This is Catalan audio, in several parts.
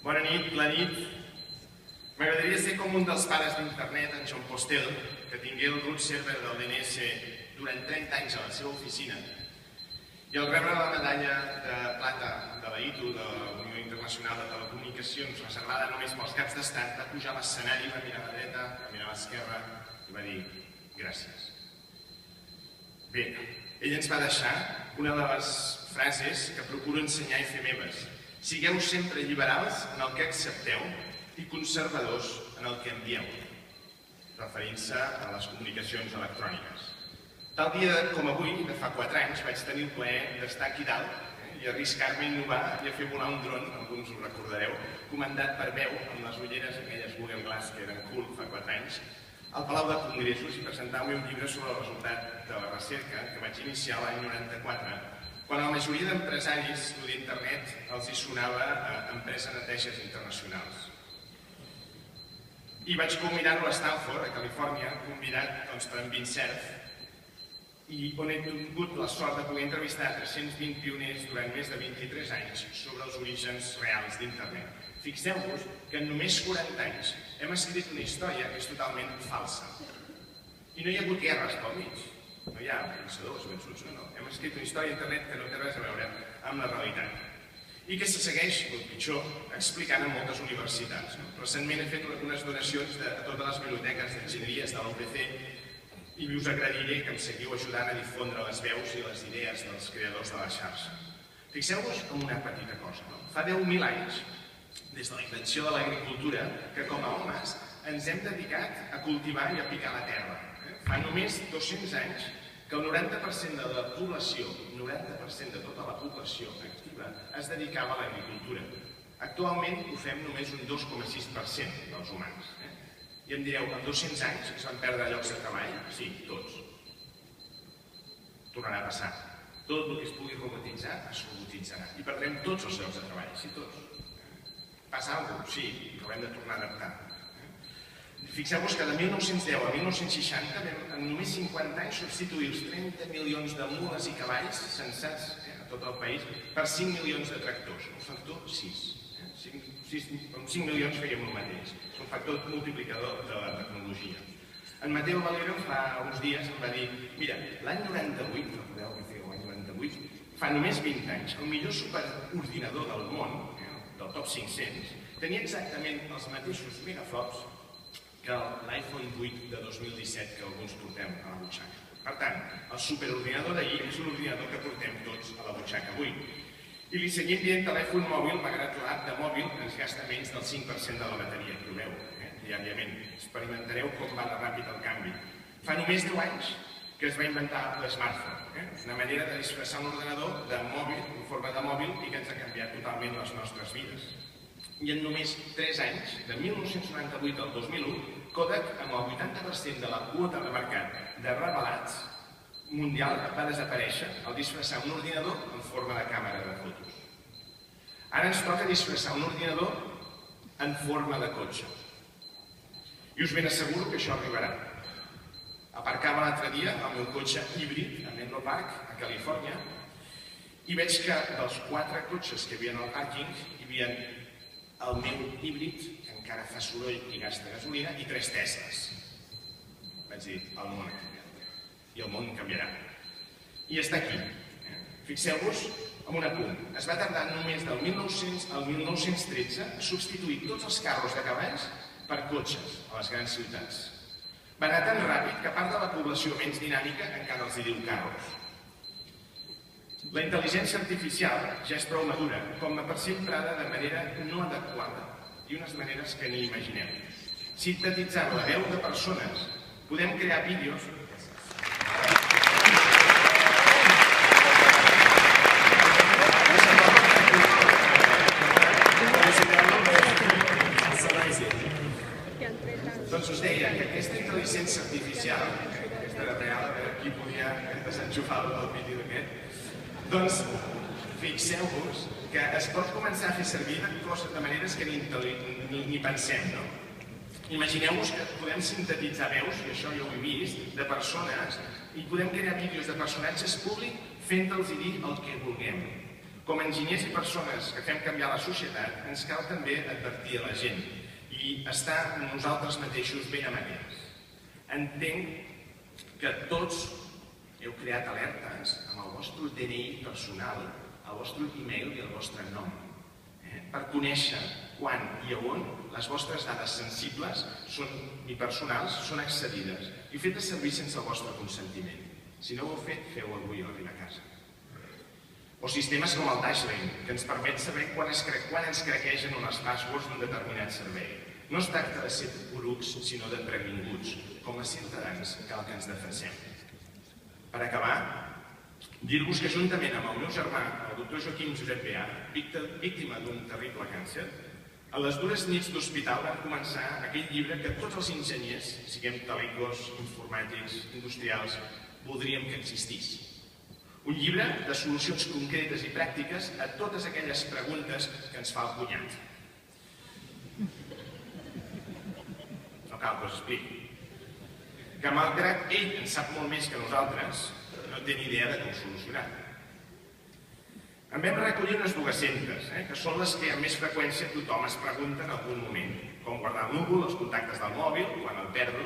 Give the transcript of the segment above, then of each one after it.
Bona nit, la nit. M'agradaria ser com un dels pares d'internet, en John Postel, que tingué el root server del DNS durant 30 anys a la seva oficina i al rebre la medalla de plata de la ITU, de la Unió Internacional de Telecomunicacions, reservada només pels caps d'estat, va pujar a l'escenari, va mirar a la dreta, va mirar a l'esquerra i va dir gràcies. Bé, ell ens va deixar una de les frases que procuro ensenyar i fer meves. Sigueu sempre liberals en el que accepteu i conservadors en el que envieu, referint-se a les comunicacions electròniques. Tal dia com avui, de fa 4 anys, vaig tenir el plaer d'estar aquí dalt i arriscar-me a innovar i a fer volar un dron, alguns ho recordareu, comandat per veu, amb les ulleres aquelles Google Glass que eren cool fa 4 anys, al Palau de Congressos i presentar-me un llibre sobre el resultat de la recerca que vaig iniciar l'any 94, quan a la majoria d'empresaris d'internet els hi sonava empresa neteges internacionals. I vaig culminar-ho a Stanford, a Califòrnia, convidat per en Vint Cerf, i on he tingut la sort de poder entrevistar 320 pioners durant més de 23 anys sobre els orígens reals d'internet. Fixeu-vos que en només 40 anys hem escrit una història que és totalment falsa. I no hi ha hagut guerres pel mig. No hi ha pensadors vençuts, no. Hem escrit una història d'internet que no té res a veure amb la realitat. I que se segueix, o pitjor, explicant en moltes universitats. Recentment he fet unes donacions a totes les biblioteques d'enginyeries de la UPC i us agrairé que em seguiu ajudant a difondre les veus i les idees dels creadors de la xarxa. Fixeu-vos en una petita cosa. Fa 10.000 anys, des de la invenció de l'agricultura, que com a homes ens hem dedicat a cultivar i a picar la terra. Fa només 200 anys que el 90% de la població, 90% de tota la població activa, es dedicava a l'agricultura. Actualment ho fem només un 2,6% dels humans. I em direu, en 200 anys es van perdre llocs de treball? Sí, tots. Tornarà a passar. Tot el que es pugui robotitzar es robotitzarà. I perdrem tots els llocs de treball, sí, tots. Passa alguna cosa? Sí, però hem de tornar a adaptar. Fixeu-vos que de 1910 a 1960 vam en només 50 anys substituir els 30 milions de mules i cavalls censats a tot el país per 5 milions de tractors, un factor 6. Amb 5 milions fèiem el mateix. És un factor multiplicador de la tecnologia. En Mateo Valero fa uns dies em va dir mira, l'any 98, recordeu que feia l'any 98, fa només 20 anys, el millor superordinador del món, del top 500, tenia exactament els mateixos megaflops que l'iPhone 8 de 2017 que alguns portem a la butxaca. Per tant, el superordinador d'ahir és l'ordinador que portem tots a la butxaca avui. I li seguim dient telèfon mòbil, malgrat l'app de mòbil ens gasta menys del 5% de la bateria, proveu, diàriament. Experimentareu com va de ràpid el canvi. Fa només 10 anys que es va inventar l'smartphone, una manera de disfressar un ordenador de mòbil, en forma de mòbil, i que ens ha canviat totalment les nostres vides. I en només 3 anys, de 1998 al 2001, Kodak, amb el 80% de la quota de mercat de revelats mundial, va desaparèixer al disfressar un ordinador en forma de càmera de fotos. Ara ens toca disfressar un ordinador en forma de cotxe. I us ben asseguro que això arribarà. Aparcava l'altre dia el meu cotxe híbrid a Menlo Park, a Califòrnia, i veig que dels 4 cotxes que hi havia al pàrquing hi havia el meu híbrid, que encara fa soroll i gasta gasolina, i 3 Tesles. Vaig dir, el món ha canviat. I el món canviarà. I està aquí. Fixeu-vos en un apunt. Es va tardar només del 1900 al 1913 a substituir tots els carros de cavalls per cotxes a les grans ciutats. Va anar tan ràpid que part de la població menys dinàmica encara els hi diu carros. La intel·ligència artificial ja és prou madura, com per ser emprada de manera no adequada i unes maneres que ni imaginem. Sintetitzant la veu de persones, podem crear vídeos. Doncs us deia que aquesta intel·ligència artificial, aquesta de real, a veure qui podia desenxufar el vídeo aquest, doncs fixeu-vos que es pot començar a fer servir de maneres que ni pensem, no? Imagineu-vos que podem sintetitzar veus, i això jo ho he vist, de persones, i podem crear vídeos de personatges públics fent-los dir el que vulguem. Com a enginyers i persones que fem canviar la societat, ens cal també advertir a la gent i estar nosaltres mateixos ben amatents. Entenc que tots heu creat alertes amb el vostre DNI personal, el vostre e-mail i el vostre nom, per conèixer quan i on les vostres dades sensibles i personals són accedides i fetes servir sense el vostre consentiment. Si no ho heu fet, feu-ho avui a l'arribar a casa. O sistemes com el Dashlane, que ens permet saber quan ens craquegen les passwords d'un determinat servei. No es tracta de ser porucs, sinó de previnguts. Com a ciutadans cal que ens defensem. Per acabar, dir-vos que juntament amb el meu germà, el doctor Joaquim Josep Beà, víctima d'un terrible càncer, a les dures nits d'hospital vam començar aquell llibre que tots els enginyers, siguem telecos, informàtics, industrials, voldríem que existís. Un llibre de solucions concretes i pràctiques a totes aquelles preguntes que ens fa el cunyat. No cal que us expliqui. Que malgrat ell en sap molt més que nosaltres, no té ni idea de com solucionar. En vam recollir unes 200, que són les que amb més freqüència tothom es pregunta en algun moment. Com guardar el núvol, els contactes del mòbil, quan el perdo,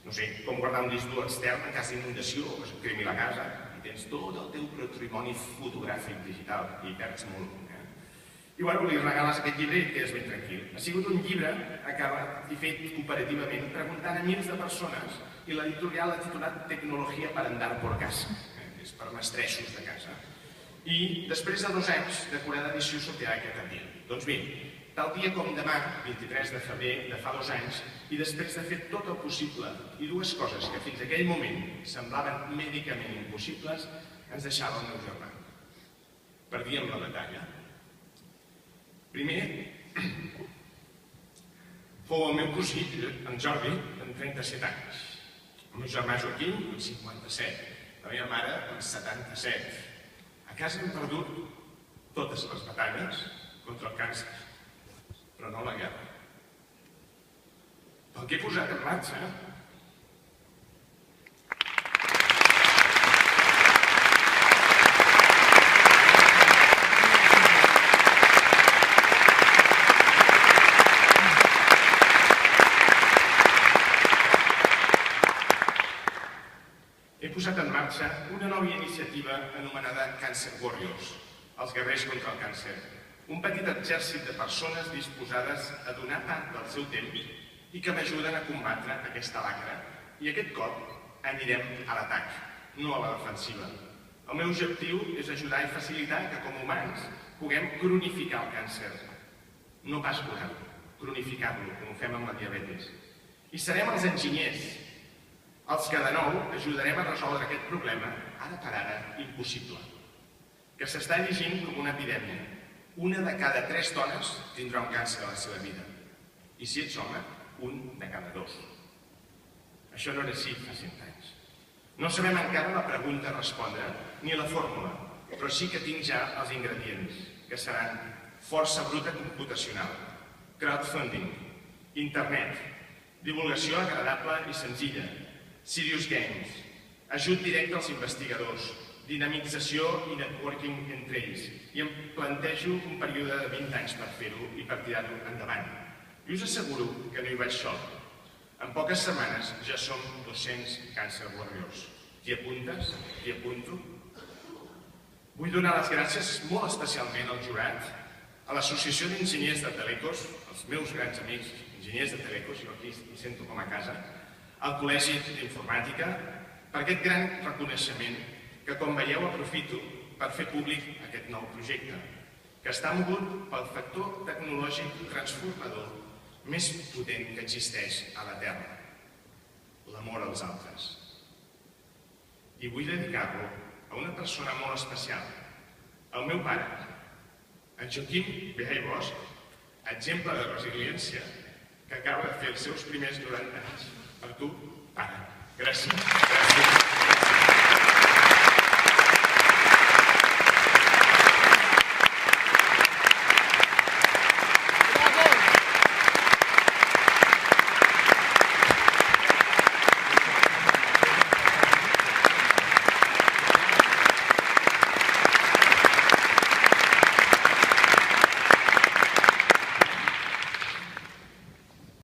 no sé, com guardar un disc dur extern en cas d'inundació o que es cremi la casa, i tens tot el teu patrimoni fotogràfic digital i hi perds molt. I bueno, li regales aquest llibre i et quedes ben tranquil. Ha sigut un llibre acabat i fet cooperativament preguntant a milers de persones i l'editorial ha titulat Tecnologia per andar por casa, és per mestressos de casa. I després de 2 anys de curada edició sortirà aquest abril. Doncs bé, tal dia com demà, 23 de febrer de fa 2 anys, i després de fer tot el possible i 2 coses que fins aquell moment semblaven mèdicament impossibles, ens deixava el meu germà. Perdíem la batalla. Primer, fou el meu cosí, en Jordi, amb 37 anys. El meu germà Joaquim, amb 57. La meva mare, amb 77. A casa hem perdut totes les batalles contra el càncer, però no la guerra. Pel que he posat en marxa, una nova iniciativa anomenada Cancer Warriors, els guerrers contra el càncer. Un petit exèrcit de persones disposades a donar part del seu temps i que m'ajuden a combatre aquesta lacra. I aquest cop anirem a l'atac, no a la defensiva. El meu objectiu és ajudar i facilitar que com humans puguem cronificar el càncer. No pas curar-lo, cronificar-lo, com ho fem amb la diabetis. I serem els enginyers, els que de nou ajudarem a resoldre aquest problema, ara per ara, impossible, que s'està llegint com una epidèmia. Una de cada 3 dones tindrà un càncer a la seva vida. I si ets home, un de cada 2. Això no era així fa 100 anys. No sabem encara la pregunta a respondre, ni la fórmula, però sí que tinc ja els ingredients, que seran força bruta computacional, crowdfunding, internet, divulgació agradable i senzilla, Serious Games, ajut directe als investigadors, dinamització i networking entre ells. I em plantejo un període de 20 anys per fer-ho i per tirar-ho endavant. I us asseguro que no hi vaig sol. En poques setmanes ja som 200 Cancer Warriors. T'hi apuntes? T'hi apunto? Vull donar les gràcies molt especialment al jurat, a l'Associació d'Enginyers de Telecos, els meus grans amics enginyers de Telecos, jo aquí hi sento com a casa, al Col·legi d'Informàtica, per aquest gran reconeixement que, com veieu, aprofito per fer públic aquest nou projecte, que està mogut pel factor tecnològic transformador més potent que existeix a la Terra, l'amor als altres. I vull dedicar-lo a una persona molt especial, el meu pare, en Joaquim Beà i Bosch, exemple de resiliència que acaba de fer els seus primers 90 anys. Per tu, pare. Gràcies.